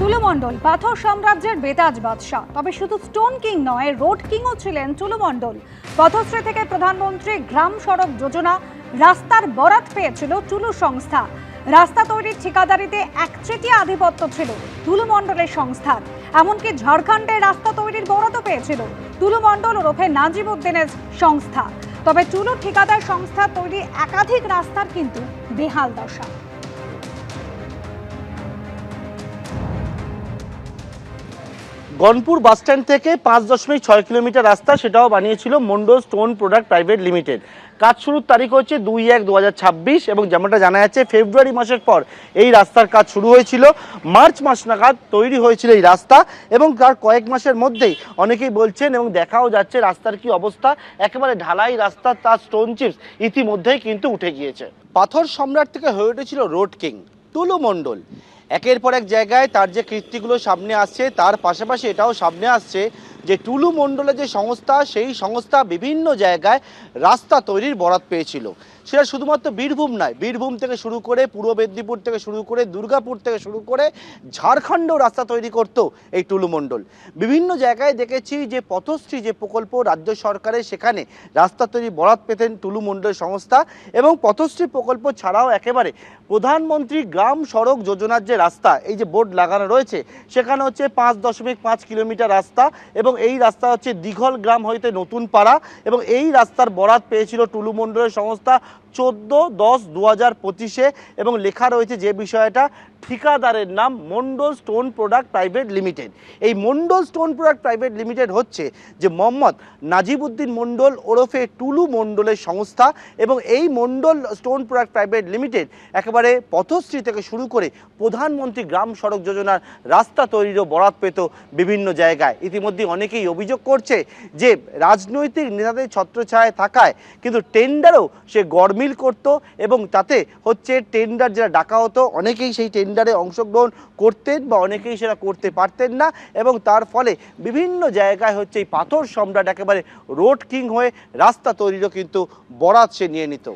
টুলু মণ্ডল পাথর সাম্রাজ্যের বেতাজ বাদশাহ। তবে শুধু স্টোন কিং নয়, রোড কিংও ছিলেন টুলু মণ্ডল। পথশ্রী থেকে প্রধানমন্ত্রী গ্রাম সড়ক যোজনা রাস্তার বরাত পেয়েছিল টুলু সংস্থা। রাস্তা তৈরির ঠিকাদারিতে একচেটিয়া আধিপত্য ছিল টুলু মণ্ডলের সংস্থার। এমনকি ঝাড়খণ্ডে রাস্তা তৈরির বরাতও পেয়েছিল টুলু মণ্ডল ওরফে নাজিব উদ্দিনের সংস্থা। তবে টুলু ঠিকাদার সংস্থা তৈরি একাধিক রাস্তার কিন্তু বেহাল দশা। গনপুর বাসস্ট্যান্ড থেকে 5.6 কিলোমিটার রাস্তা, সেটাও বানিয়েছিল Mondal stone product private limited. কাজ শুরুর তারিখ হচ্ছে 2/1/2026 এবং যেমনটা জানা যাচ্ছে ফেব্রুয়ারি মাসের পর এই রাস্তার কাজ শুরু হয়েছিল। মার্চ মাস নাগাদ তৈরি হয়েছিল এই রাস্তা এবং তার কয়েক মাসের মধ্যেই অনেকেই বলছেন এবং দেখাও যাচ্ছে রাস্তার কি অবস্থা। একেবারে ঢালাই রাস্তা, তার স্টোন চিপস ইতিমধ্যেই কিন্তু উঠে গিয়েছে। পাথর সম্রাট থেকে হয়ে উঠেছিল রোড কিং টুলু মণ্ডল। একের পর এক জায়গায় তার যে কীর্তিগুলো সামনে আসছে, তার পাশাপাশি এটাও সামনে আসছে যে টুলু মণ্ডলের যে সংস্থা, সেই সংস্থা বিভিন্ন জায়গায় রাস্তা তৈরির বরাত পেয়েছিল। সেটা শুধুমাত্র বীরভূম নয়, বীরভূম থেকে শুরু করে পূর্ব মেদিনীপুর থেকে শুরু করে দুর্গাপুর থেকে শুরু করে ঝাড়খণ্ডেও রাস্তা তৈরি করত এই টুলু মণ্ডল। বিভিন্ন জায়গায় দেখেছি যে পথশ্রী যে প্রকল্প রাজ্য সরকারের, সেখানে রাস্তা তৈরি বরাত পেতেন টুলু মণ্ডল সংস্থা। এবং পথশ্রী প্রকল্প ছাড়াও একেবারে প্রধানমন্ত্রী গ্রাম সড়ক যোজনার যে রাস্তা, এই যে বোর্ড লাগানো রয়েছে, সেখানে হচ্ছে 5.5 কিলোমিটার রাস্তা এবং এই রাস্তা হচ্ছে দীঘল গ্রাম হইতে নতুন পাড়া এবং এই রাস্তার বরাত পেয়েছিল টুলু মণ্ডলের সংস্থা 14/10/2025 এবং লেখা রয়েছে যে বিষয়টা, ঠিকাদারের নাম Mondal stone product private limited. এই Mondal stone product private limited হচ্ছে যে মোহাম্মদ নাজিব উদ্দিন মন্ডল ওরফে টুলু মণ্ডলের সংস্থা এবং এই Mondal stone product private limited একেবারে পথশ্রী থেকে শুরু করে প্রধানমন্ত্রী গ্রাম সড়ক যোজনার রাস্তা তৈরিরও বরাত পেত বিভিন্ন জায়গায়। ইতিমধ্যে অনেকেই অভিযোগ করছে যে রাজনৈতিক নেতাদের ছত্রছায়ায় থাকায় কিন্তু টেন্ডারও সে গরমিল করত এবং তাতে হচ্ছে টেন্ডার যেটা ডাকা হতো, অনেকেই সেই টেন্ডারে অংশগ্রহণ করতেন বা অনেকেই সেটা করতে পারতেন না এবং তার ফলে বিভিন্ন জায়গায় হচ্ছে এই পাথর সম্রাট একেবারে রোড কিং হয়ে রাস্তা তৈরিরও কিন্তু বরাত সে নিয়ে নিত।